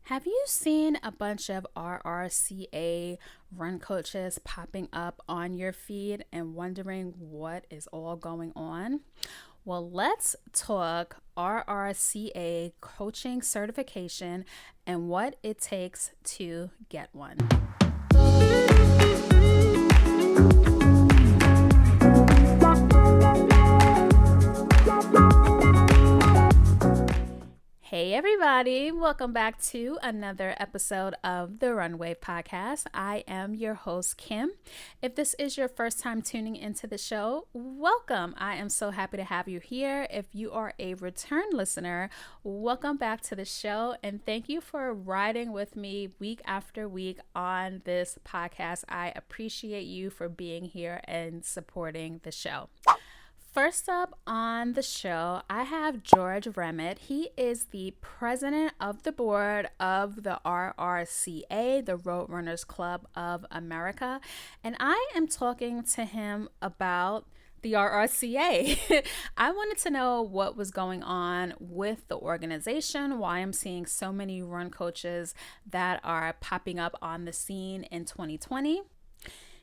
Have you seen a bunch of RRCA run coaches popping up on your feed and wondering what is all going on? Well, let's talk RRCA coaching certification and what it takes to get one. Hey everybody, welcome back to another episode of the Runway Podcast. I am your host, Kim. If this is your first time tuning into the show, welcome. I am so happy to have you here. If you are a return listener, welcome back to the show and thank you for riding with me week after week on this podcast. I appreciate you for being here and supporting the show. First up on the show, I have George Rehmet. He is the president of the board of the RRCA, the Road Runners Club of America, and I am talking to him about the RRCA. I wanted to know what was going on with the organization, why I'm seeing so many run coaches that are popping up on the scene in 2020.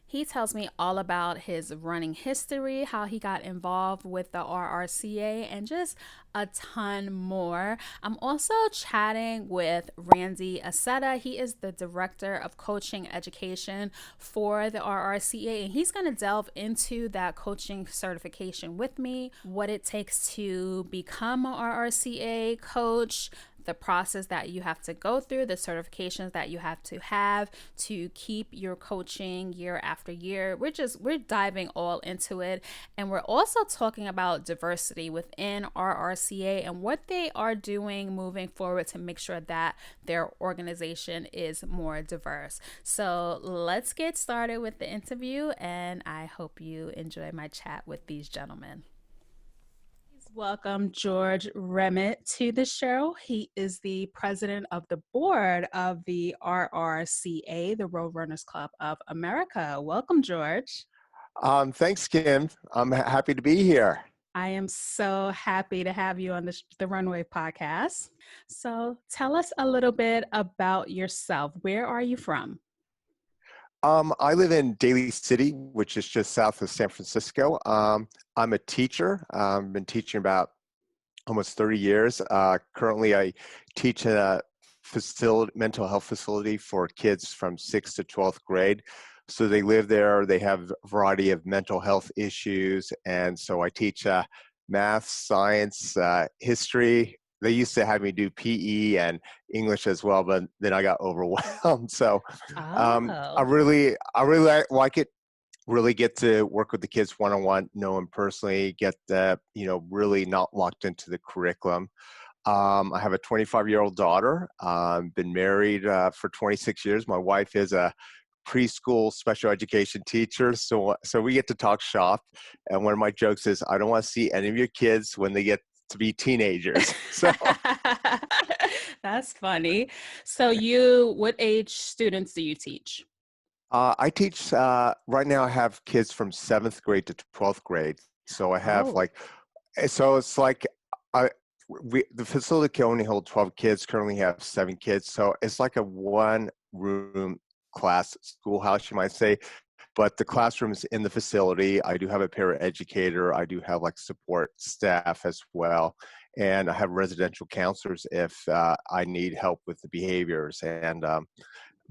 He tells me all about his running history, how he got involved with the RRCA, and just a ton more. I'm also chatting with Randy Accetta. He is the director of coaching education for the RRCA, and he's going to delve into that coaching certification with me, what it takes to become an RRCA coach, the process that you have to go through, the certifications that you have to keep your coaching year after year. We're diving all into it. And we're also talking about diversity within RRCA and what they are doing moving forward to make sure that their organization is more diverse. So let's get started with the interview, and I hope you enjoy my chat with these gentlemen. Welcome George Rehmet to the show. He is the president of the board of the RRCA, the Road Runners Club of America. Welcome, George. Thanks, Kim. I'm happy to be here. I am so happy to have you on the Runway Podcast. So tell us a little bit about yourself. Where are you from? I live in Daly City, which is just south of San Francisco. I'm a teacher. I've been teaching about almost 30 years. Currently, I teach in a mental health facility for kids from 6th to 12th grade. So they live there. They have a variety of mental health issues. And so I teach math, science, history. They used to have me do PE and English as well, but then I got overwhelmed. So I really like it. Really get to work with the kids one-on-one, know them personally, get the, really not locked into the curriculum. I have a 25-year-old daughter. Been married for 26 years. My wife is a preschool special education teacher, so we get to talk shop. And one of my jokes is, I don't want to see any of your kids when they get to be teenagers. So That's funny. So what age students do you teach? I teach, right now I have kids from 7th grade to 12th grade. So I have it's like the facility can only hold 12 kids, currently have 7 kids. So it's like a one room class schoolhouse, you might say. But the classroom's in the facility. I do have a paraeducator. I do have like support staff as well. And I have residential counselors if I need help with the behaviors.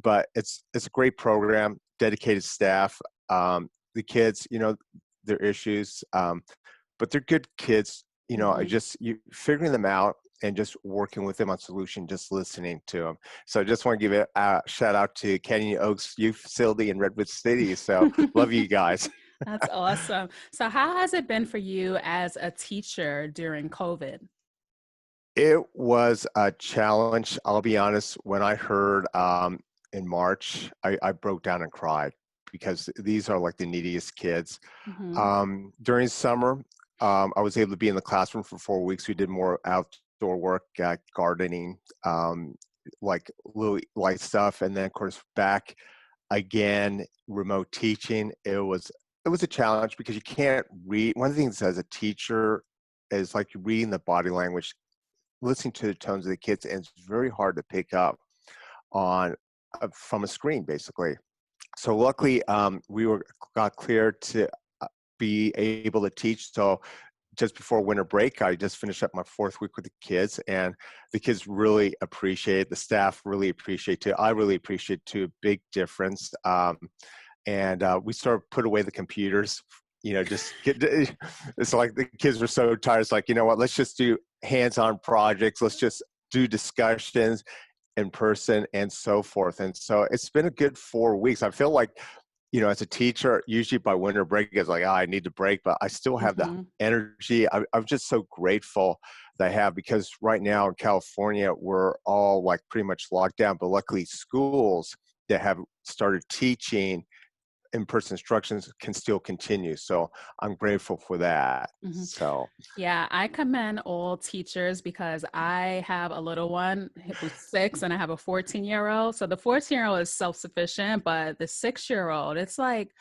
But it's a great program, dedicated staff. The kids, their issues, but they're good kids. You figuring them out and just working with them on solution, just listening to them. So I just want to give a shout out to Canyon Oaks Youth Facility in Redwood City. So love you guys. That's awesome. So how has it been for you as a teacher during COVID? It was a challenge. I'll be honest, when I heard in March, I broke down and cried because these are like the neediest kids. Mm-hmm. During summer, I was able to be in the classroom for 4 weeks. We did more outdoor work, gardening, like little light stuff. And then of course back again, remote teaching. It was a challenge because you can't read. One of the things as a teacher is like reading the body language, listening to the tones of the kids, and it's very hard to pick up. on from a screen, basically. So luckily, got cleared to be able to teach. So just before winter break, I just finished up my 4th week with the kids, and the kids really appreciate it. The staff really appreciate it. I really appreciate it too. Big difference. And we sort of put away the computers. Just get. It's like the kids were so tired. It's like, you know what? Let's just do hands-on projects. Let's just do discussions in person and so forth. And so it's been a good 4 weeks. I feel like, as a teacher, usually by winter break, it's like, I need to break, but I still have the energy. I'm just so grateful that I have, because right now in California, we're all like pretty much locked down, but luckily schools that have started teaching in-person instructions can still continue. So I'm grateful for that. So yeah, I commend all teachers, because I have a little one who's 6 and I have a 14-year-old. So the 14-year-old is self-sufficient, but the 6-year-old, it's like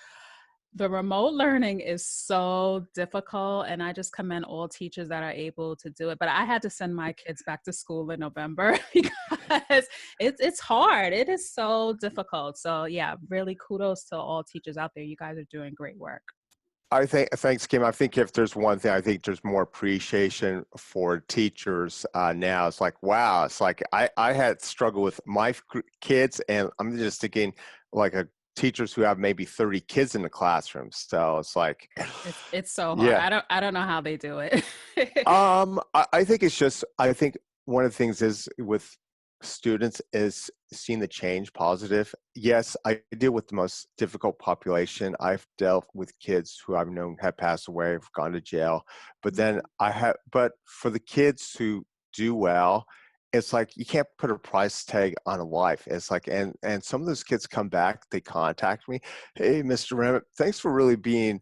the remote learning is so difficult. And I just commend all teachers that are able to do it. But I had to send my kids back to school in November because it's hard. It is so difficult. So yeah, really kudos to all teachers out there. You guys are doing great work. thanks, Kim. I think if there's one thing, I think there's more appreciation for teachers now. It's like, wow, it's like I had struggled with my kids, and I'm just thinking like teachers who have maybe 30 kids in the classroom. So it's like, it's so hard. yeah. I don't know how they do it. I think I think one of the things is with students is seeing the change positive. Yes, I deal with the most difficult population. I've dealt with kids who I've known have passed away, have gone to jail. But then but for the kids who do well, it's like you can't put a price tag on a life. It's like, and some of those kids come back, they contact me. Hey, Mr. Rehmet, thanks for really being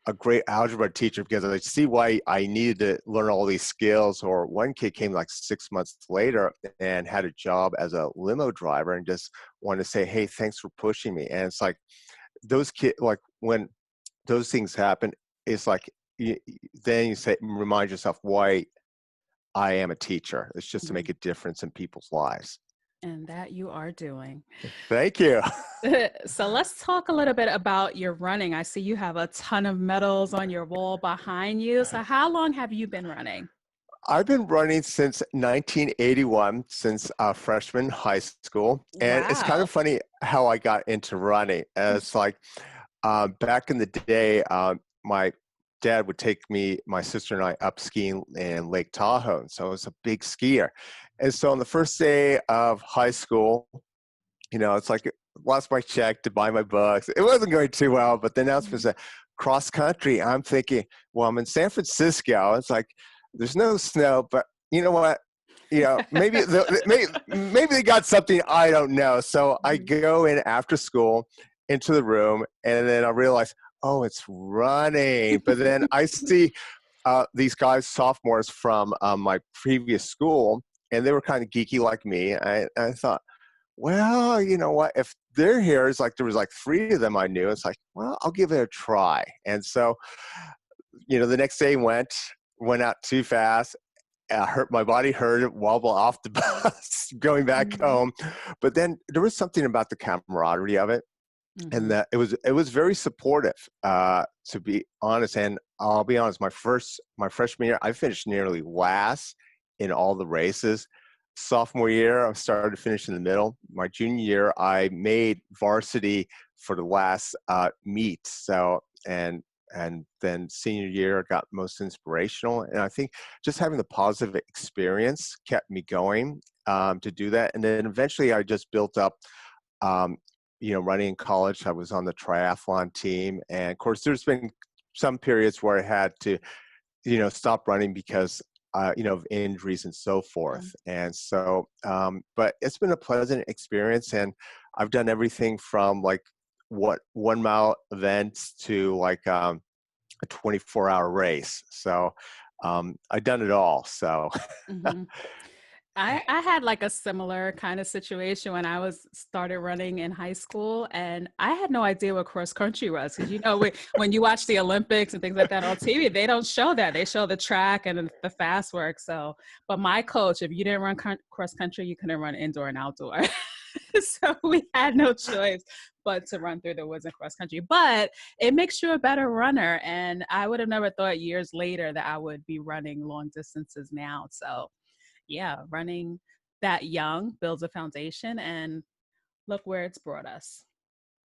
a great algebra teacher, because I see why I needed to learn all these skills. Or one kid came like 6 months later and had a job as a limo driver and just wanted to say, hey, thanks for pushing me. And it's like those kids, like when those things happen, it's like then you say, remind yourself why I am a teacher. It's just to make a difference in people's lives. And that you are doing. Thank you. So let's talk a little bit about your running. I see you have a ton of medals on your wall behind you. So how long have you been running? I've been running since 1981, since freshman high school. And it's kind of funny how I got into running. It's like back in the day, my dad would take my sister and I up skiing in Lake Tahoe. And so I was a big skier. And so on the first day of high school, it's like lost my check to buy my books. It wasn't going too well, but the announcement said cross country. I'm thinking, well, I'm in San Francisco. It's like, there's no snow, but you know what? Maybe maybe they got something I don't know. So I go in after school into the room, and then I realize, oh, it's running. But then I see these guys, sophomores from my previous school, and they were kind of geeky like me. I thought, well, you know what? If they're here, it's like there was like 3 of them I knew. It's like, well, I'll give it a try. And so, the next day went out too fast. My body hurt it, wobble off the bus going back home. But then there was something about the camaraderie of it, and that it was very supportive, to be honest. And I'll be honest, my freshman year, I finished nearly last in all the races. Sophomore year, I started to finish in the middle. My junior year, I made varsity for the last meet. So, and then senior year got most inspirational. And I think just having the positive experience kept me going to do that. And then eventually I just built up, running in college. I was on the triathlon team. And of course, there's been some periods where I had to, stop running because of injuries and so forth. And so, but it's been a pleasant experience, and I've done everything from like 1 mile events to like a 24-hour race. So I've done it all. So I had like a similar kind of situation when I started running in high school, and I had no idea what cross country was. Because when you watch the Olympics and things like that on TV, they don't show that. They show the track and the fast work. So, but my coach, if you didn't run cross country, you couldn't run indoor and outdoor. So we had no choice but to run through the woods and cross country. But it makes you a better runner. And I would have never thought years later that I would be running long distances now. So yeah, running that young builds a foundation, and look where it's brought us.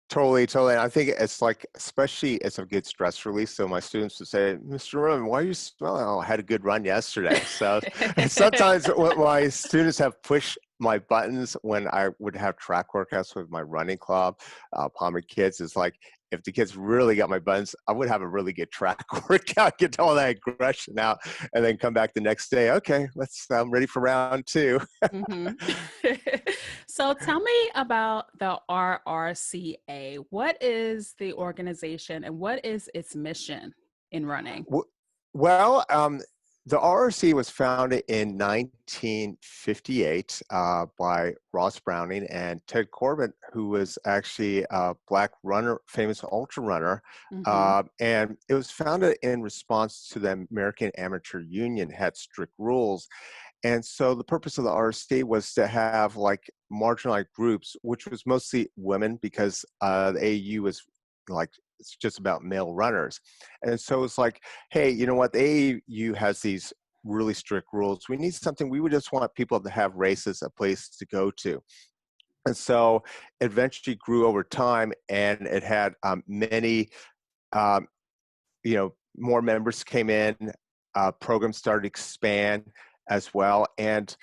Totally, totally. And I think it's like, especially it's a good stress release. So my students would say, Mr. Rowan, why are you smelling? Oh, I had a good run yesterday. So and sometimes when my students have pushed my buttons when I would have track workouts with my running club, Palmer kids, is like, if the kids really got my buttons, I would have a really good track workout, get all that aggression out, and then come back the next day. Okay, I'm ready for round two. Mhm. So tell me about the RRCA. What is the organization and what is its mission in running? Well, the RRC was founded in 1958 by Ross Browning and Ted Corbett, who was actually a black runner, famous ultra runner. Hmm. And it was founded in response to the American Amateur Union had strict rules. And so the purpose of the RRC was to have like marginalized groups, which was mostly women because the AAU was like, it's just about male runners. And so it's like, hey, you know what? The AAU has these really strict rules. We need something. We would just want people to have races, a place to go to. And so it eventually grew over time, and it had many, um, more members came in. Programs started to expand as well. And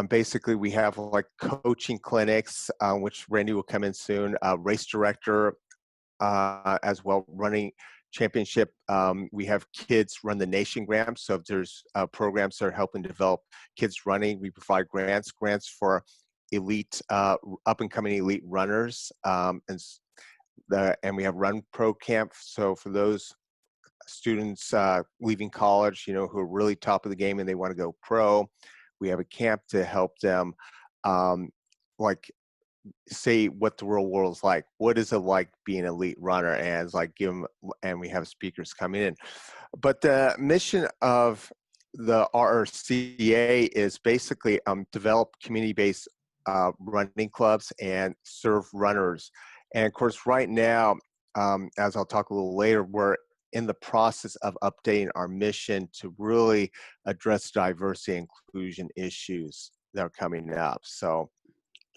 basically, we have like coaching clinics, which Randy will come in soon, race director as well, running championship. We have kids run the Nation Grants. So if there's programs that are helping develop kids running, we provide grants for elite, up and coming elite runners. And we have Run Pro Camp. So for those students leaving college, who are really top of the game and they want to go pro, we have a camp to help them like say what the real world is like. What is it like being an elite runner? And it's like and we have speakers coming in. But the mission of the RRCA is basically develop community-based running clubs and serve runners. And of course, right now, as I'll talk a little later, we're in the process of updating our mission to really address diversity and inclusion issues that are coming up. So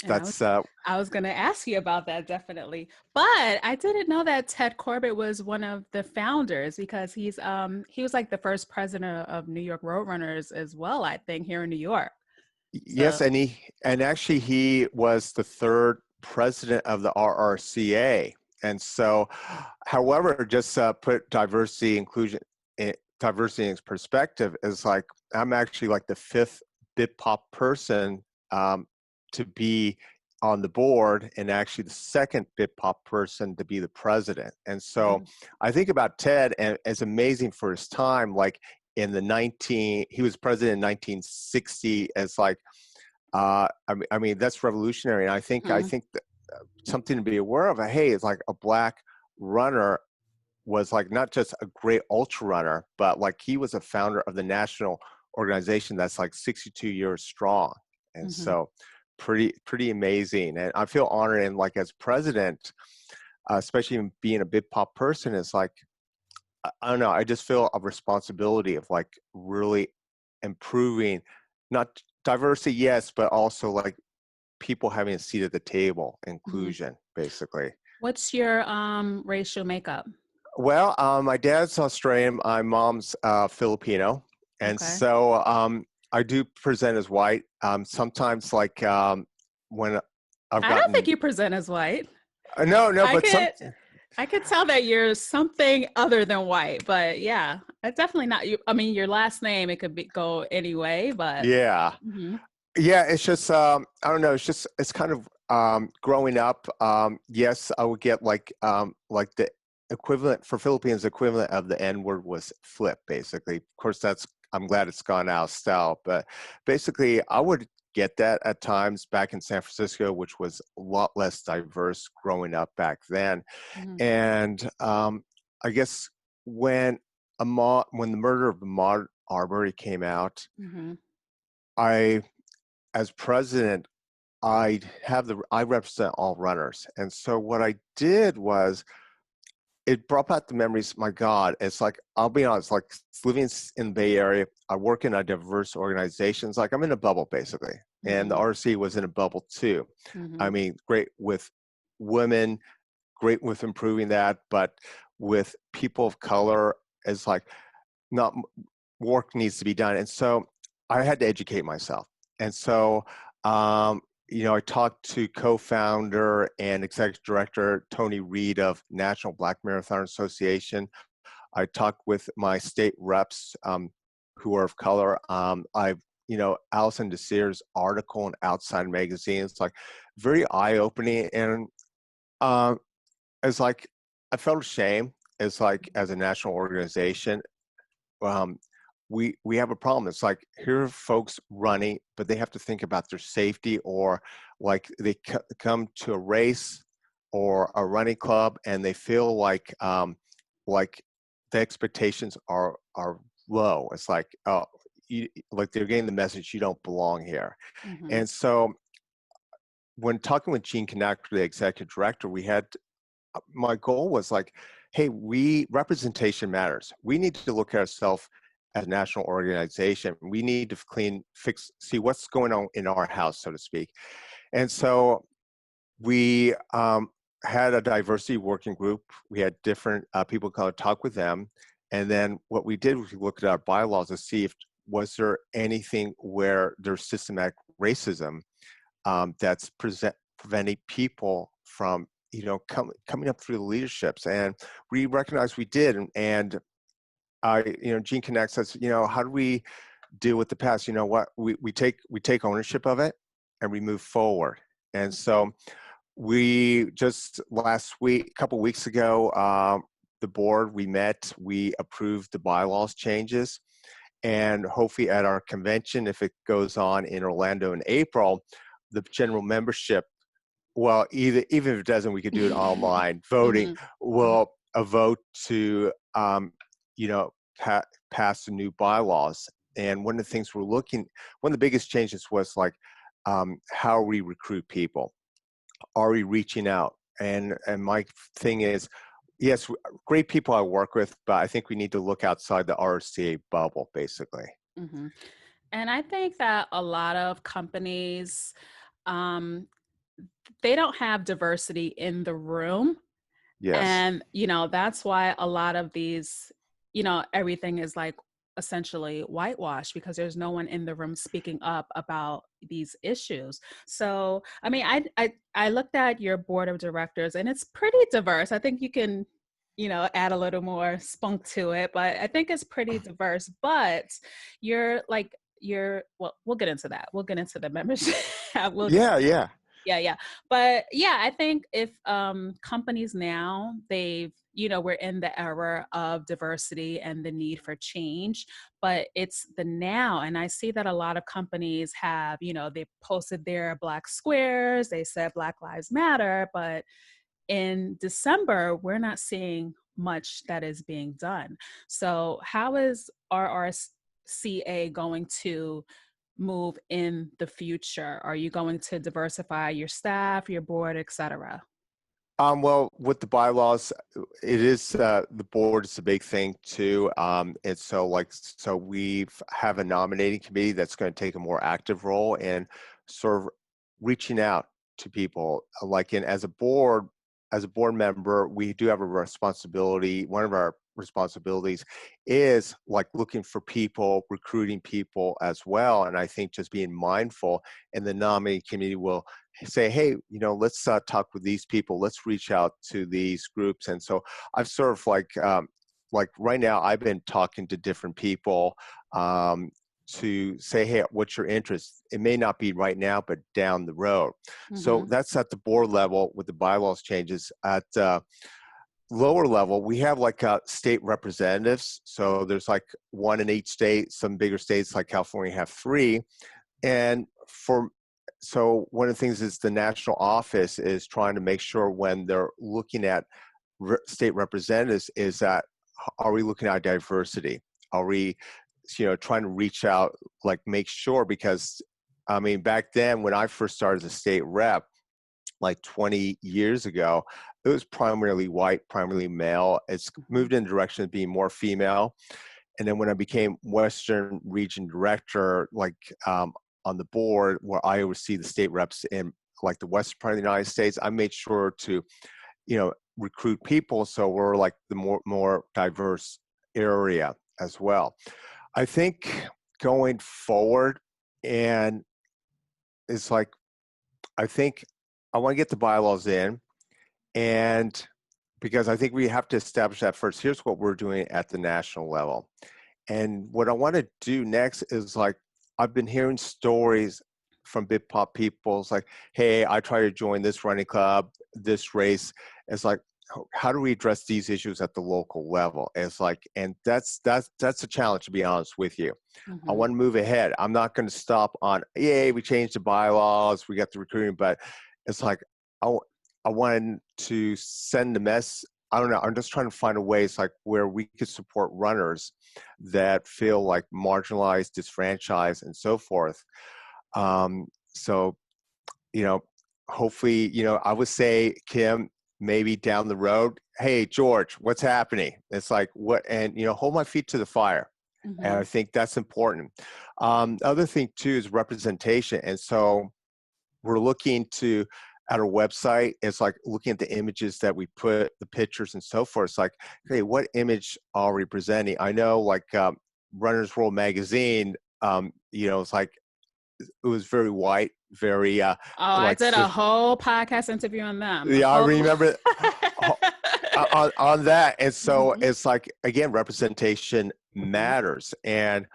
And that's I was going to ask you about that, definitely. But I didn't know that Ted Corbett was one of the founders, because he was like the first president of New York Roadrunners as well, I think, here in New York. So yes, and actually he was the third president of the RRCA. And so, however, just put diversity in perspective is like, I'm actually like the fifth BitPop person to be on the board, and actually the second BitPop person to be the president. And so mhm. I think about Ted, and it's amazing for his time, like he was president in 1960. As like, I mean, that's revolutionary. And I think that something to be aware of, hey, it's like a black runner was like not just a great ultra runner, but like he was a founder of the national organization that's like 62 years strong. And Mhm. so pretty amazing. And I feel honored, and like as president, especially being a big pop person, is like, I don't know, I just feel a responsibility of like really improving, not diversity, yes, but also like people having a seat at the table, Mhm. inclusion, basically. What's your racial makeup? Well, my dad's Australian, my mom's Filipino, and Okay. so I do present as white. Sometimes, like when I've I don't think gotten you present as white. no, I but could I could tell that you're something other than white, but yeah, it's definitely not you. I mean, your last name, it could go any way, but yeah, mhm. yeah. It's just I don't know. It's kind of growing up. Yes, I would get like the equivalent for Philippines equivalent of the N word was flip, basically. Of course, I'm glad it's gone out of style, but basically I would get that at times back in San Francisco, which was a lot less diverse growing up back then. Mhm. And I guess when when the murder of Ahmaud Arbery came out, Mhm. I, as president, I represent all runners. And so what I did was, it brought back the memories. My God, it's like, I'll be honest, like living in the Bay Area, I work in a diverse organization. It's like I'm in a bubble basically. And the Mm-hmm. RRCA was in a bubble too. I Mm-hmm. mean, great with women, great with improving that, but with people of color, it's like not work needs to be done. And so I had to educate myself. And so, I talked to co-founder and executive director Tony Reed of National Black Marathon Association. I talked with my state reps who are of color. Allison Desir's article in Outside Magazine, it's like very eye-opening. And it's like, I felt ashamed. It's like, as a national organization, um, we have a problem. It's like, here are folks running, but they have to think about their safety, or like they come to a race or a running club and they feel like the expectations are low. It's like, oh, like they're getting the message, you don't belong here. Mm-hmm. And so when talking with Gene Connect, the executive director, my goal was like, hey, representation matters. We need to look at ourselves as a national organization. We need to see what's going on in our house, so to speak. And so we had a diversity working group. We had different people come and talk with them. And then what we did was we looked at our bylaws to see if was there anything where there's systematic racism that's preventing people from coming up through the leaderships. And we recognized we did. And Gene Connect says, how do we deal with the past? You know what, we take ownership of it and we move forward. And so we just last week, a couple weeks ago, the board, we approved the bylaws changes. And hopefully at our convention, if it goes on in Orlando in April, the general membership, well, even if it doesn't, we could do it online. Voting Mm-hmm. will a vote to pass the new bylaws. And one of the things one of the biggest changes was like, how we recruit people. Are we reaching out? And my thing is, yes, great people I work with, but I think we need to look outside the RRCA bubble, basically. Mm-hmm. And I think that a lot of companies, um, they don't have diversity in the room. Yes. And, that's why a lot of these, everything is like essentially whitewashed because there's no one in the room speaking up about these issues. So, I mean, I looked at your board of directors and it's pretty diverse. I think you can, add a little more spunk to it, but I think it's pretty diverse. But well, we'll get into that. We'll get into the membership. we'll get Yeah, yeah. yeah. But yeah, I think if companies now, we're in the era of diversity and the need for change, but it's the now. And I see that a lot of companies have, they posted their Black squares, they said Black Lives Matter, but in December, we're not seeing much that is being done. So how is RRCA going to move in the future? Are you going to diversify your staff, your board, et cetera? Well, with the bylaws, it is the board is a big thing too. And so we have a nominating committee that's going to take a more active role and sort of reaching out to people. As a board member, we do have a responsibility. One of our responsibilities is like looking for people, recruiting people as well. And I think just being mindful, and the nominating committee will say, hey, let's talk with these people. Let's reach out to these groups. And so I've sort of like right now, I've been talking to different people to say, hey, what's your interest? It may not be right now, but down the road. So Mm-hmm. that's at the board level with the bylaws changes. At lower level, we have like state representatives. So there's like one in each state. Some bigger states like California have 3. And so one of the things is the national office is trying to make sure when they're looking at state representatives is that, are we looking at diversity? Are we, trying to reach out, like make sure, because I mean, back then when I first started as a state rep, like 20 years ago, it was primarily white, primarily male. It's Mhm. moved in the direction of being more female. And then when I became Western Region Director, like on the board where I oversee the state reps in like the western part of the United States, I made sure to, recruit people so we're like the more diverse area as well. I think going forward, and it's like I think I want to get the bylaws in, and because I think we have to establish that first. Here's what we're doing at the national level. And what I want to do next is like, I've been hearing stories from big pop people. It's like, hey, I tried to join this running club, this race. It's like, how do we address these issues at the local level? It's like, and that's a challenge, to be honest with you. I Mhm. want to move ahead. I'm not going to stop on, yay, we changed the bylaws, we got the recruiting, but it's like, I, I wanted to send a mess. I don't know. I'm just trying to find a way. It's like where we could support runners that feel like marginalized, disfranchised, and so forth. So, you know, hopefully, I would say, Kim, maybe down the road, hey, George, what's happening? It's like, what, and, hold my feet to the fire. And I Mhm. think that's important. The other thing too is representation. And so we're looking to, at our website, it's like looking at the images that we put, the pictures and so forth. It's like, hey, what image are we presenting? I know like Runner's World magazine, it's like, it was very white, very Oh, I like, did a whole podcast interview on them. A yeah, I whole. remember on that. And so Mhm. it's like, again, representation Mhm. matters. And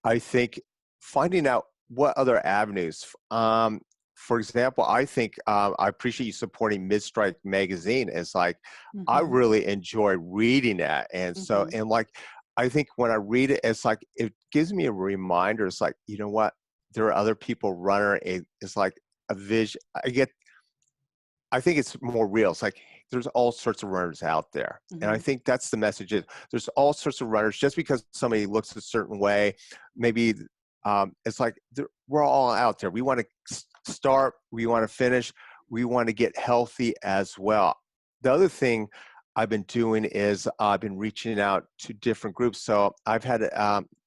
I think finding out what other avenues, for example, I think I appreciate you supporting Mid-Strike magazine. It's like, I Mhm. really enjoy reading that. And so, Mhm. and like, I think when I read it, it's like, it gives me a reminder. It's like, you know what? There are other people running. It's like a vision. I think it's more real. It's like there's all sorts of runners out there. And I Mhm. think that's the message is there's all sorts of runners. Just because somebody looks a certain way, maybe it's like we're all out there. We want to start, we want to finish, we want to get healthy as well. The other thing I've been doing is I've been reaching out to different groups. So I've had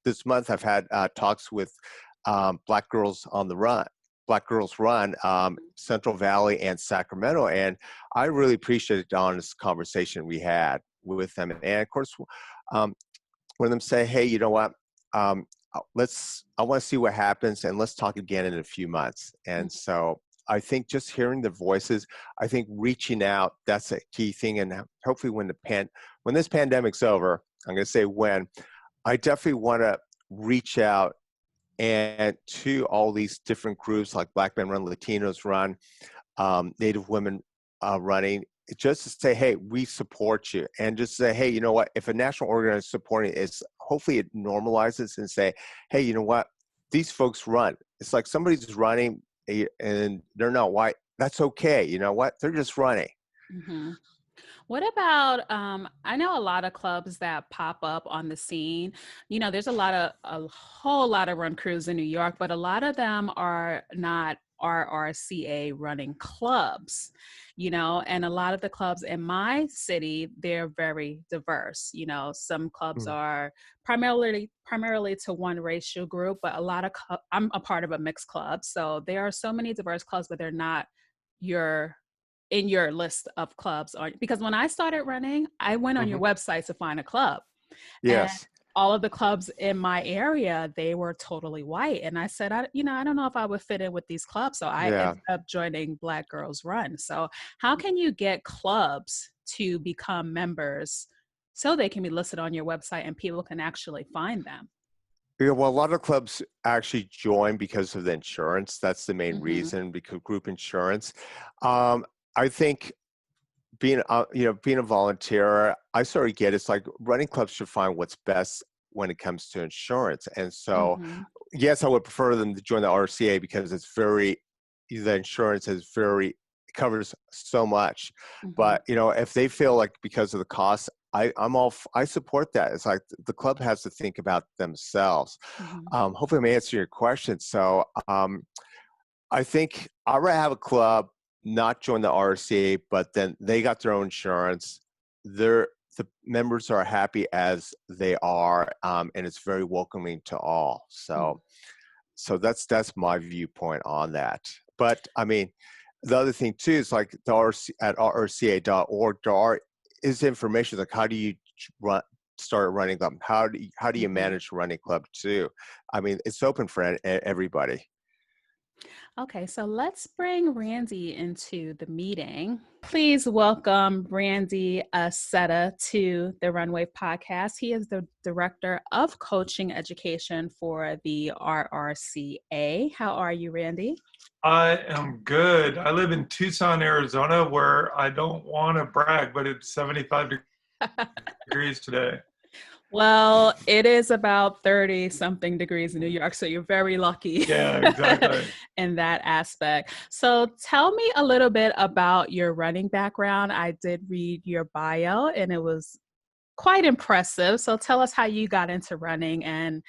this month, I've had talks with Black Girls on the Run. Black Girls Run, Central Valley and Sacramento. And I really appreciated the honest conversation we had with them. And of course, one of them say, hey, you know what? I want to see what happens and let's talk again in a few months. And Mhm. so I think just hearing the voices, I think reaching out, that's a key thing. And hopefully when this pandemic's over, I'm going to say when, I definitely want to reach out and to all these different groups like Black Men Run, Latinos Run, Native Women Running, just to say, hey, we support you. And just say, hey, you know what, if a national organization is supporting it, hopefully it normalizes and say, hey, you know what, these folks run. It's like somebody's running and they're not white. That's okay. You know what? They're just running. Mhm. What about I know a lot of clubs that pop up on the scene. There's a whole lot of run crews in New York, but a lot of them are not RRCA running clubs, and a lot of the clubs in my city, they're very diverse. Some clubs Mm. are primarily to one racial group, but I'm a part of a mixed club. So there are so many diverse clubs, but they're not your in your list of clubs, or because when I started running, I went on your Hmm. website to find a club, and Yes. all of the clubs in my area, they were totally white. And I said, I don't know if I would fit in with these clubs. So I Yeah. ended up joining Black Girls Run. So how can you get clubs to become members so they can be listed on your website and people can actually find them? Yeah, well, a lot of clubs actually join because of the insurance. That's the main Mm-hmm. reason, because group insurance. I think being a volunteer, I sort of get it's like running clubs should find what's best when it comes to insurance. And so, Mm-hmm. yes, I would prefer them to join the RCA because the insurance covers so much. Mm-hmm. But if they feel like because of the cost, I support that. It's like the club has to think about themselves. Mm-hmm. Hopefully, I'm answering your question. So, I think I'd rather have a club, not join the RRCA, but then they got their own insurance. The members are happy as they are, and it's very welcoming to all. So that's my viewpoint on that. But I mean, the other thing too is like the RC, at rrca.org, there is information like how do you start a running club? How do you manage a running club too? I mean, it's open for everybody. Okay, so let's bring Randy into the meeting. Please welcome Randy Accetta to the Runway podcast. He is the Director of Coaching Education for the RRCA. How are you, Randy? I am good. I live in Tucson, Arizona, where I don't want to brag, but it's 75 degrees today. Well, it is about 30 something degrees in New York, so you're very lucky. Yeah, exactly. In that aspect. So tell me a little bit about your running background. I did read your bio and it was quite impressive. So tell us how you got into running and,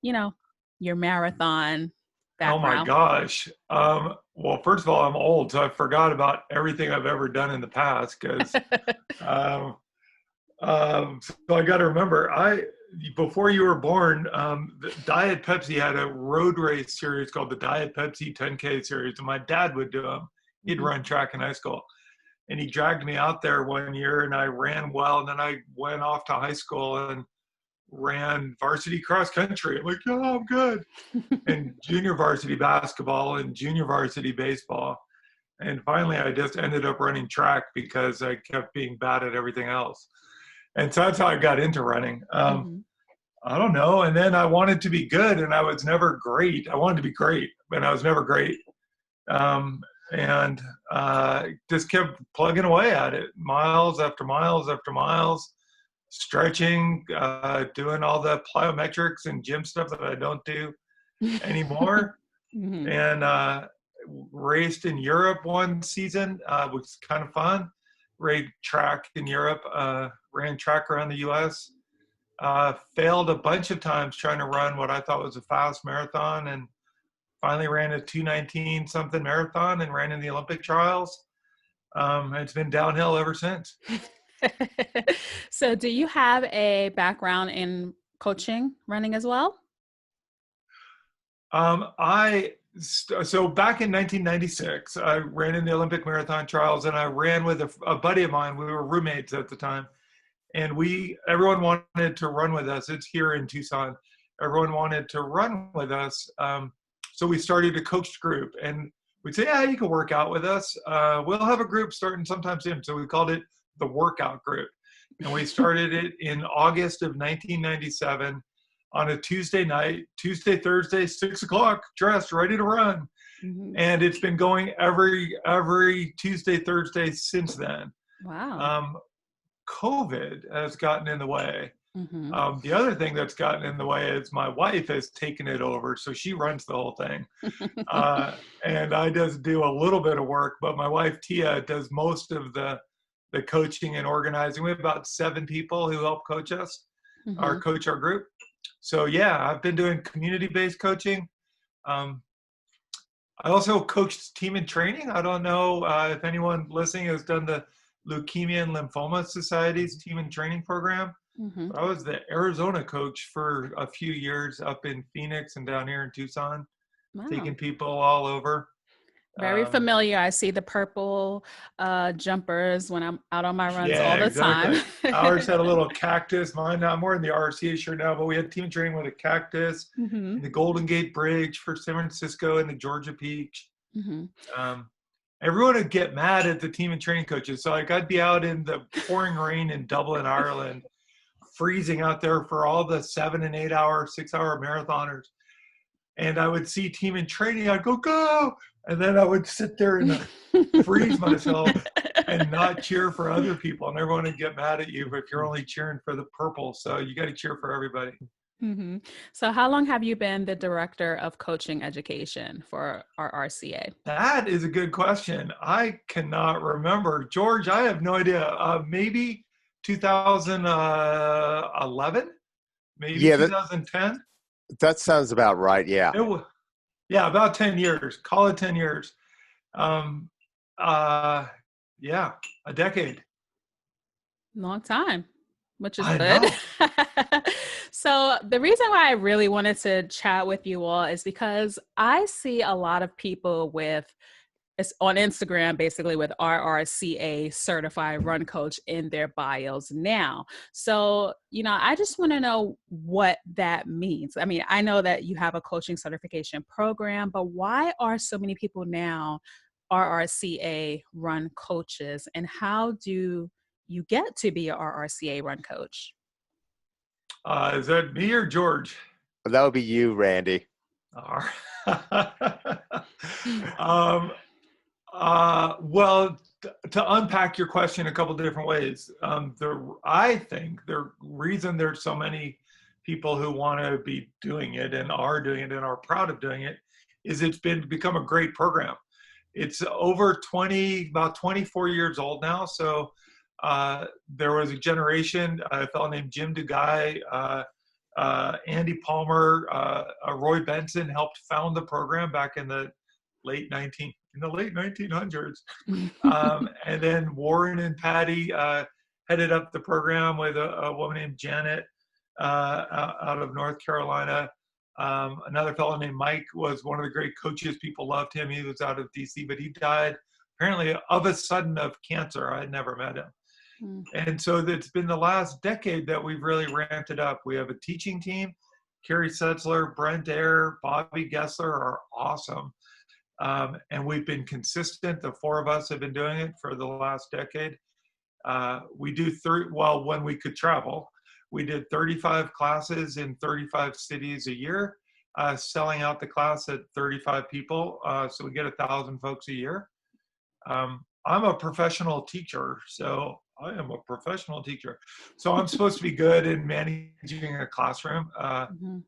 your marathon background. Oh my gosh. Well, first of all, I'm old, so I forgot about everything I've ever done in the past because so I got to remember, before you were born, the Diet Pepsi had a road race series called the Diet Pepsi 10K series, and my dad would do them. He'd run track in high school, and he dragged me out there one year, and I ran well, and then I went off to high school and ran varsity cross country. I'm like, oh, I'm good. And junior varsity basketball and junior varsity baseball. And finally, I just ended up running track because I kept being bad at everything else. And so that's how I got into running. I don't know. And then I wanted to be good, and I was never great. I wanted to be great, but I was never great. And just kept plugging away at it, miles after miles after miles, stretching, doing all the plyometrics and gym stuff that I don't do anymore. And raced in Europe one season, which was kind of fun. Ran track in Europe, ran track around the US, failed a bunch of times trying to run what I thought was a fast marathon, and finally ran a 2:19 something marathon and ran in the Olympic trials. It's been downhill ever since. So do you have a background in coaching running as well? So back in 1996, I ran in the Olympic marathon trials, and I ran with a buddy of mine. We were roommates at the time, and everyone wanted to run with us. It's here in Tucson. Everyone wanted to run with us. So we started a coached group, and we'd say, yeah, you can work out with us. We'll have a group starting sometime soon. So we called it the workout group. And we started it in August of 1997. On a Tuesday night, Thursday, 6 o'clock, dressed, ready to run. And it's been going every Tuesday, Thursday since then. Wow. COVID has gotten in the way. The other thing that's gotten in the way is my wife has taken it over, so she runs the whole thing. And I just do a little bit of work, but my wife, Tia, does most of the coaching and organizing. We have about 7 people who help coach us, coach our group. So yeah, I've been doing community-based coaching. I also coached team and training. I don't know if anyone listening has done the Leukemia and Lymphoma Society's team and training program. I was the Arizona coach for a few years up in Phoenix and down here in Tucson, taking people all over. Very familiar. I see the purple jumpers when I'm out on my runs all the time. Ours had a little cactus. Mine now, I'm wearing the RRCA shirt now, but we had team training with a cactus and the Golden Gate Bridge for San Francisco and the Georgia Peak. Everyone would get mad at the team and training coaches. So like I'd be out in the pouring rain in Dublin, Ireland, freezing out there for all the 7 and 8 hour, 6 hour marathoners. And I would see team in training. I'd go. And then I would sit there and freeze myself and not cheer for other people. And everyone would get mad at you if you're only cheering for the purple. So you got to cheer for everybody. So how long have you been the Director of Coaching Education for RRCA? That is a good question. I cannot remember. George, I have no idea. Maybe 2011? Maybe 2010? That sounds about right, yeah. Yeah, about 10 years. Call it 10 years. Um, yeah, a decade. Long time, which is I good. know. So the reason why I really wanted to chat with you all is because I see a lot of people with, it's on Instagram, basically with RRCA Certified Run Coach in their bios now. So, I just want to know what that means. I mean, I know that you have a coaching certification program, but why are so many people now RRCA Run coaches, and how do you get to be a RRCA Run coach? Is that me or George? That would be you, Randy. um, well, to unpack your question a couple different ways, I think the reason there's so many people who want to be doing it and are doing it and are proud of doing it is it's become a great program. It's about 24 years old now. So there was a generation, a fellow named Jim DeGuy, Andy Palmer, Roy Benson helped found the program back in the late 1900s. And then Warren and Patty headed up the program with a woman named Janet out of North Carolina. Another fellow named Mike was one of the great coaches. People loved him. He was out of DC, but he died apparently of a sudden of cancer. I had never met him. And so it's been the last decade that we've really ramped it up. We have a teaching team. Carrie Setzler, Brent Ayer, Bobby Gessler are awesome. And we've been consistent. The four of us have been doing it for the last decade. We do when we could travel, we did 35 classes in 35 cities a year, selling out the class at 35 people. So we get 1,000 folks a year. I'm a professional teacher, so I am a professional teacher. So I'm supposed to be good in managing a classroom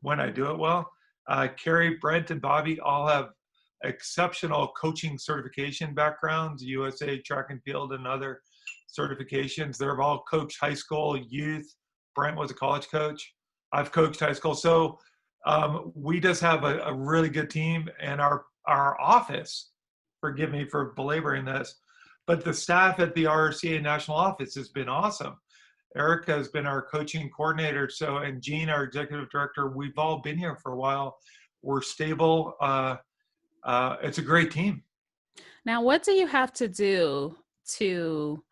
when I do it well. Carrie, Brent, and Bobby all have exceptional coaching certification backgrounds, USA track and field and other certifications. They've all coached high school, youth. Brent was a college coach. I've coached high school. So we just have a really good team, and our office, forgive me for belaboring this, but the staff at the RRCA national office has been awesome. Erica has been our coaching coordinator. So, and Jean, our executive director, we've all been here for a while. We're stable. It's a great team. Now, what do you have to do to,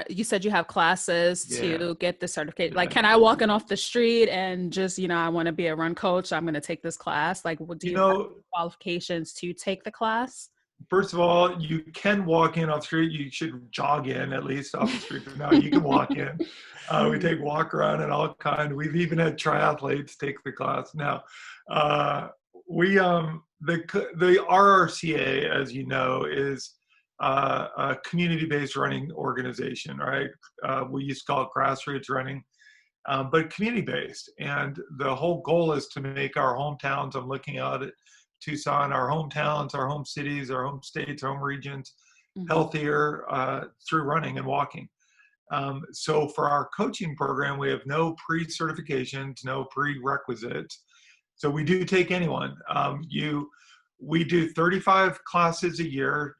you said you have classes to get the certificate. Like, can I walk in off the street and just, I want to be a run coach, I'm going to take this class? Like, do you have qualifications to take the class? First of all, you can walk in off the street. You should jog in at least off the street. But now you can walk in. We take walk around and all kinds. We've even had triathletes take the class. Now, the RRCA, as you know, is a community-based running organization, right? We used to call it grassroots running, but community-based. And the whole goal is to make our hometowns, I'm looking at it, Tucson, our hometowns, our home cities, our home states, home regions, healthier through running and walking. So for our coaching program, we have no pre-certifications, no prerequisites. So we do take anyone. We do 35 classes a year.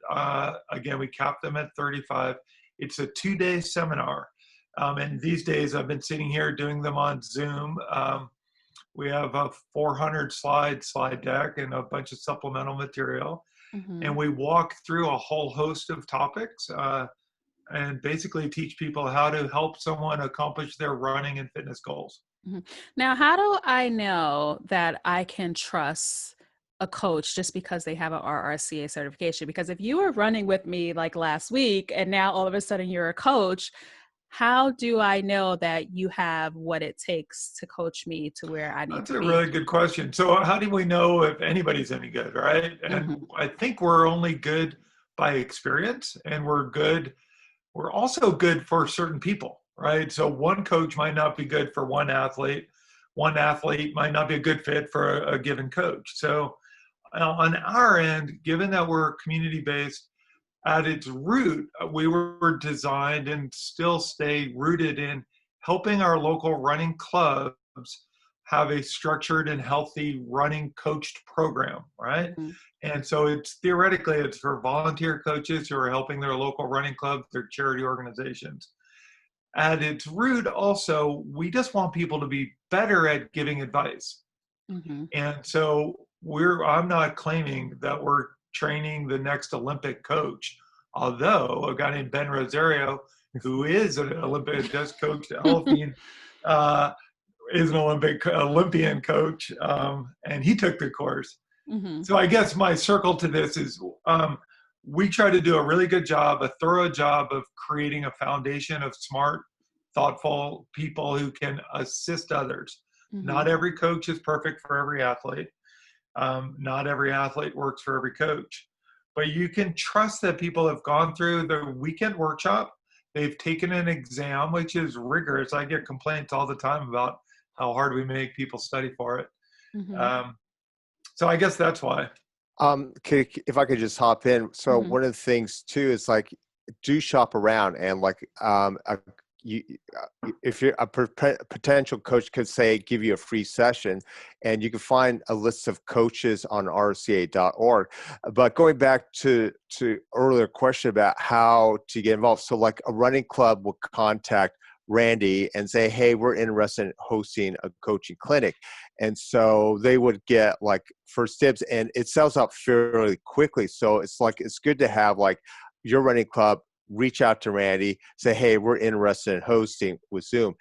Again, we cap them at 35. It's a 2-day seminar. And these days I've been sitting here doing them on Zoom. We have a 400 slide deck and a bunch of supplemental material. And we walk through a whole host of topics and basically teach people how to help someone accomplish their running and fitness goals. Now, how do I know that I can trust a coach just because they have an RRCA certification? Because if you were running with me like last week and now all of a sudden you're a coach, how do I know that you have what it takes to coach me to where I need to be? That's a really good question. So how do we know if anybody's any good, right? And I think we're only good by experience, and we're also good for certain people, right? So one coach might not be good for one athlete might not be a good fit for a given coach. So on our end, given that we're community-based, at its root, we were designed and still stay rooted in helping our local running clubs have a structured and healthy running coached program, right? Mm-hmm. And so it's theoretically, it's for volunteer coaches who are helping their local running clubs, their charity organizations. At its root, also, we just want people to be better at giving advice. Mm-hmm. And so I'm not claiming that we're training the next Olympic coach, although a guy named Ben Rosario, who is an Olympic, does coach Elfine, is an Olympian coach, and he took the course. Mm-hmm. So I guess my circle to this is we try to do a really good job, a thorough job of creating a foundation of smart, thoughtful people who can assist others. Mm-hmm. Not every coach is perfect for every athlete. Not every athlete works for every coach. But you can trust that people have gone through the weekend workshop. They've taken an exam, which is rigorous. I get complaints all the time about how hard we make people study for it. Mm-hmm. So I guess that's why. If I could just hop in. So Mm-hmm. one of the things too is like, do shop around, and like, if you're a potential coach could say, give you a free session, and you can find a list of coaches on rrca.org. But going back to earlier question about how to get involved. So like a running club will contact Randy and say, hey, we're interested in hosting a coaching clinic. And so they would get like first dibs, and it sells out fairly quickly. So it's like, it's good to have like your running club reach out to Randy, say, hey, we're interested in hosting with Zoom.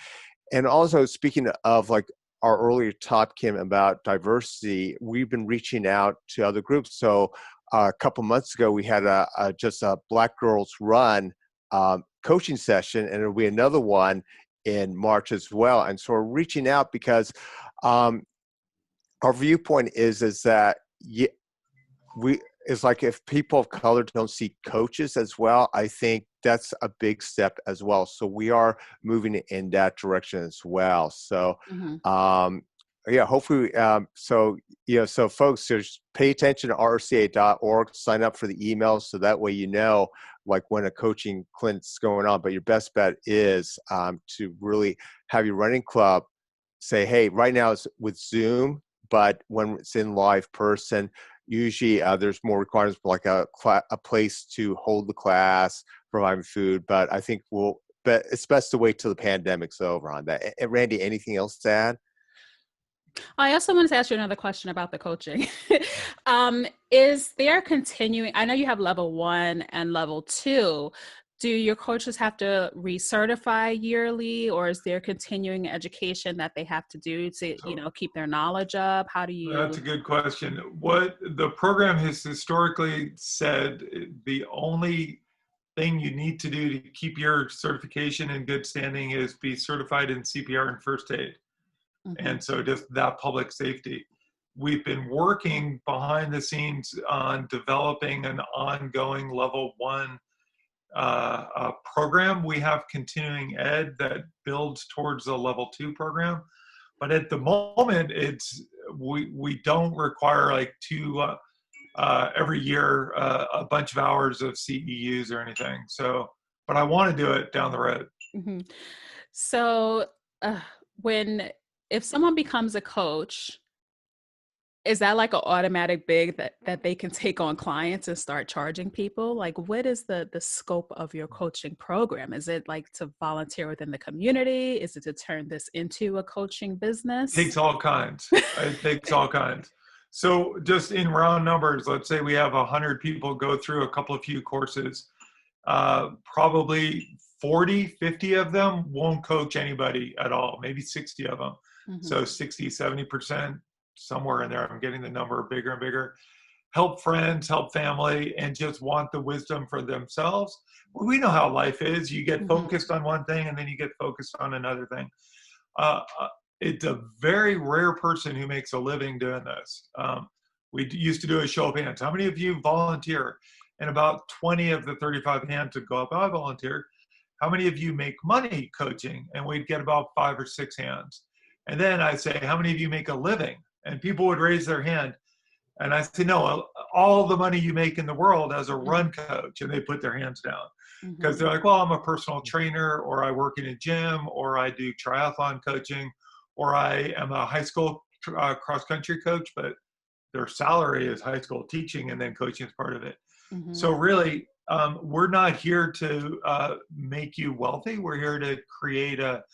And also, speaking of like our earlier talk, Kim, about diversity, we've been reaching out to other groups. So a couple months ago, we had just a Black Girls Run coaching session, and there'll be another one in March as well. And so we're reaching out because our viewpoint is that it's like, if people of color don't see coaches as well, I think that's a big step as well. So we are moving in that direction as well. So Mm-hmm. yeah, hopefully, so folks, just pay attention to rrca.org, sign up for the emails, so that way you know like when a coaching clinic's going on. But your best bet is to really have your running club say, hey, right now it's with Zoom, but when it's in live person, usually there's more requirements, like a place to hold the class, providing food. But I think it's best to wait till the pandemic's over on that. And Randy, anything else to add? I also wanted to ask you another question about the coaching. Is there continuing, I know you have level 1 and level 2. Do your coaches have to recertify yearly, or is there continuing education that they have to do to, keep their knowledge up? How do you? That's a good question. What the program has historically said, the only thing you need to do to keep your certification in good standing is be certified in CPR and first aid. Mm-hmm. And so just that public safety. We've been working behind the scenes on developing an ongoing level 1 program. We have continuing ed that builds towards the level 2 program, but at the moment we don't require like every year a bunch of hours of CEUs or anything. So, but I want to do it down the road. Mm-hmm. So if someone becomes a coach, is that like an automatic big that they can take on clients and start charging people? Like, what is the scope of your coaching program? Is it like to volunteer within the community? Is it to turn this into a coaching business? It takes all kinds. It takes all kinds. So just in round numbers, let's say we have 100 people go through a couple of few courses. Probably 40, 50 of them won't coach anybody at all, maybe 60 of them. Mm-hmm. So 60, 70%, somewhere in there. I'm getting the number bigger and bigger. Help friends, help family, and just want the wisdom for themselves. Well, we know how life is. You get focused on one thing and then you get focused on another thing. It's a very rare person who makes a living doing this. We used to do a show of hands. How many of you volunteer? And about 20 of the 35 hands would go up, I volunteer. How many of you make money coaching? And we'd get about 5 or 6 hands. And then I'd say, how many of you make a living? And people would raise their hand. And I said, no, all the money you make in the world as a run coach. And they put their hands down. Because they're like, well, I'm a personal trainer, or I work in a gym, or I do triathlon coaching, or I am a high school cross-country coach, but their salary is high school teaching, and then coaching is part of it. Mm-hmm. So really, we're not here to make you wealthy. We're here to create a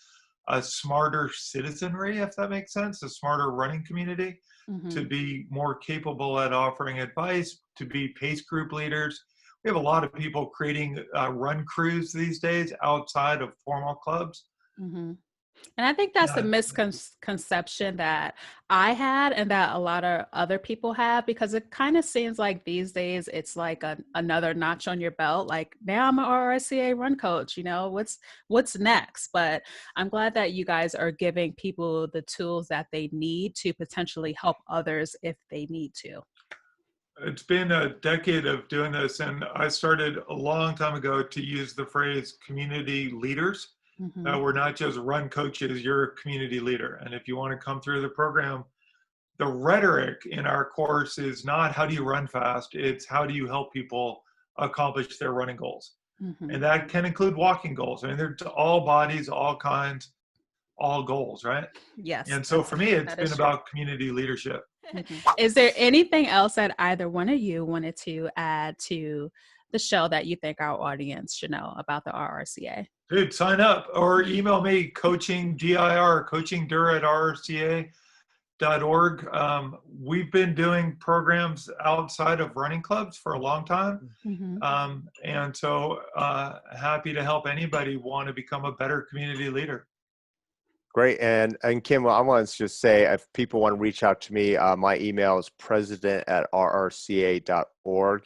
smarter citizenry, if that makes sense, a smarter running community, Mm-hmm. to be more capable at offering advice, to be pace group leaders. We have a lot of people creating run crews these days outside of formal clubs. Mm-hmm. And I think that's the misconception that I had and that a lot of other people have, because it kind of seems like these days it's like another notch on your belt. Like, now I'm an RRCA run coach, what's next? But I'm glad that you guys are giving people the tools that they need to potentially help others if they need to. It's been a decade of doing this, and I started a long time ago to use the phrase community leaders. Mm-hmm. We're not just run coaches, you're a community leader. And if you want to come through the program, the rhetoric in our course is not how do you run fast, it's how do you help people accomplish their running goals. Mm-hmm. And that can include walking goals. I mean, they're all bodies, all kinds, all goals, right? Yes. And so for me, it's been about community leadership. Mm-hmm. Is there anything else that either one of you wanted to add to the show that you think our audience should know about the RRCA? Dude, sign up or email me, coachingdir at rrca.org. We've been doing programs outside of running clubs for a long time. Mm-hmm. And so happy to help anybody want to become a better community leader. Great. And Kim, I want to just say, if people want to reach out to me, my email is president@rrca.org.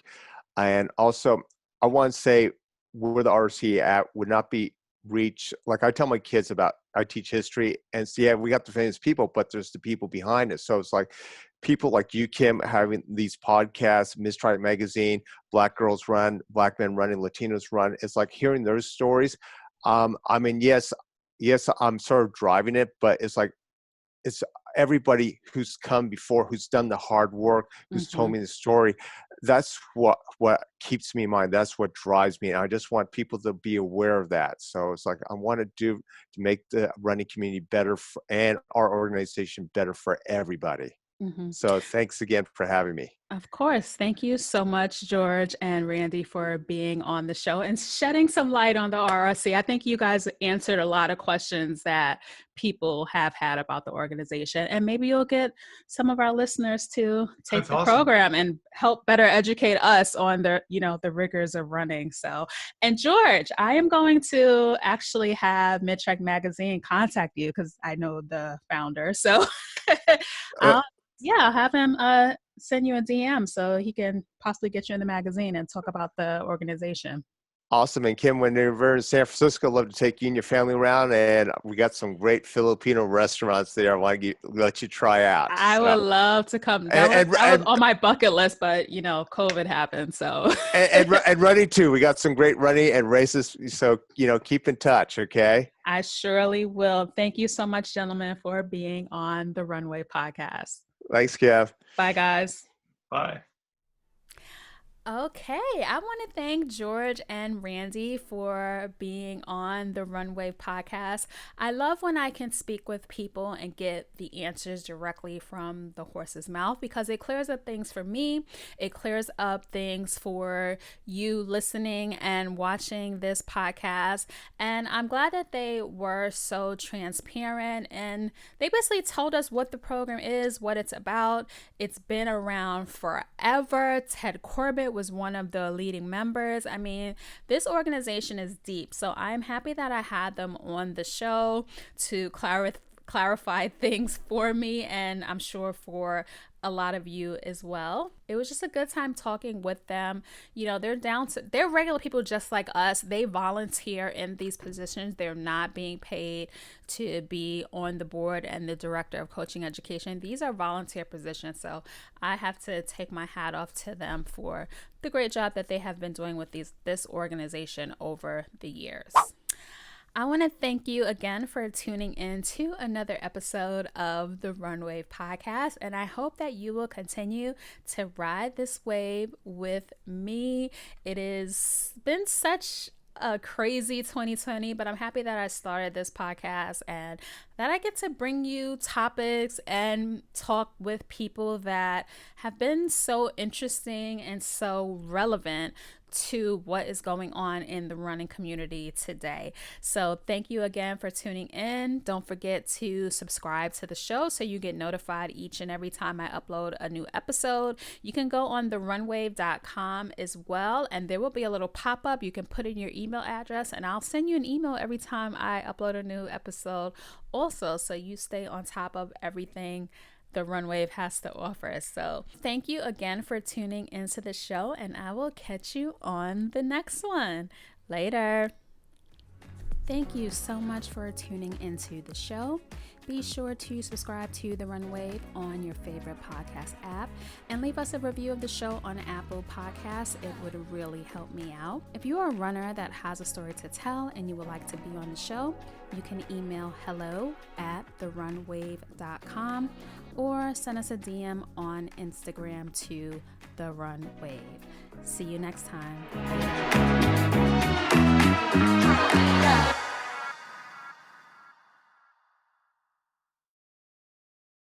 And also, I want to say where the RRCA at would not be reached. Like I tell my kids I teach history, and so, yeah, we got the famous people, but there's the people behind it. So it's like people like you, Kim, having these podcasts, Mistried Magazine, Black Girls Run, Black Men Running, Latinos Run. It's like hearing those stories. I mean, yes, I'm sort of driving it, but it's like, it's everybody who's come before, who's done the hard work, who's told me the story. That's what keeps me in mind. That's what drives me. And I just want people to be aware of that. So it's like, I want to make the running community better and our organization better for everybody. Mm-hmm. So thanks again for having me. Of course. Thank you so much, George and Randy, for being on the show and shedding some light on the RRC. I think you guys answered a lot of questions that people have had about the organization, and maybe you'll get some of our listeners to take the program and help better educate us on the rigors of running. So, and George, I am going to actually have Mistried Magazine contact you because I know the founder. So I'll have him send you a DM so he can possibly get you in the magazine and talk about the organization. Awesome. And Kim, when you're in San Francisco, I'd love to take you and your family around, and we got some great Filipino restaurants there I want to let you try out. I would love to come. That was on my bucket list, but COVID happened. So and running too. We got some great running and races. So, keep in touch. Okay. I surely will. Thank you so much, gentlemen, for being on the Runway podcast. Thanks, Kev. Bye, guys. Bye. Okay, I want to thank George and Randy for being on the Runway podcast. I love when I can speak with people and get the answers directly from the horse's mouth, because it clears up things for me. It clears up things for you listening and watching this podcast. And I'm glad that they were so transparent, and they basically told us what the program is, what it's about. It's been around forever. Ted Corbett was one of the leading members. I mean, this organization is deep. So I'm happy that I had them on the show to clarify things for me, and I'm sure for a lot of you as well. It was just a good time talking with them. They're regular people just like us. They volunteer in these positions. They're not being paid to be on the board and the director of coaching education. These are volunteer positions. So I have to take my hat off to them for the great job that they have been doing with this organization over the years. I want to thank you again for tuning in to another episode of the Runway podcast, and I hope that you will continue to ride this wave with me. It has been such a crazy 2020, but I'm happy that I started this podcast and that I get to bring you topics and talk with people that have been so interesting and so relevant to what is going on in the running community today. So thank you again for tuning in. Don't forget to subscribe to the show so you get notified each and every time I upload a new episode. You can go on therunwave.com as well, and there will be a little pop-up. You can put in your email address and I'll send you an email every time I upload a new episode also, so you stay on top of everything the Run Wave has to offer. So thank you again for tuning into the show, and I will catch you on the next one. Later. Thank you so much for tuning into the show. Be sure to subscribe to The Run Wave on your favorite podcast app and leave us a review of the show on Apple Podcasts. It would really help me out. If you are a runner that has a story to tell and you would like to be on the show, you can email hello@therunwave.com or send us a DM on Instagram to The Run Wave. See you next time.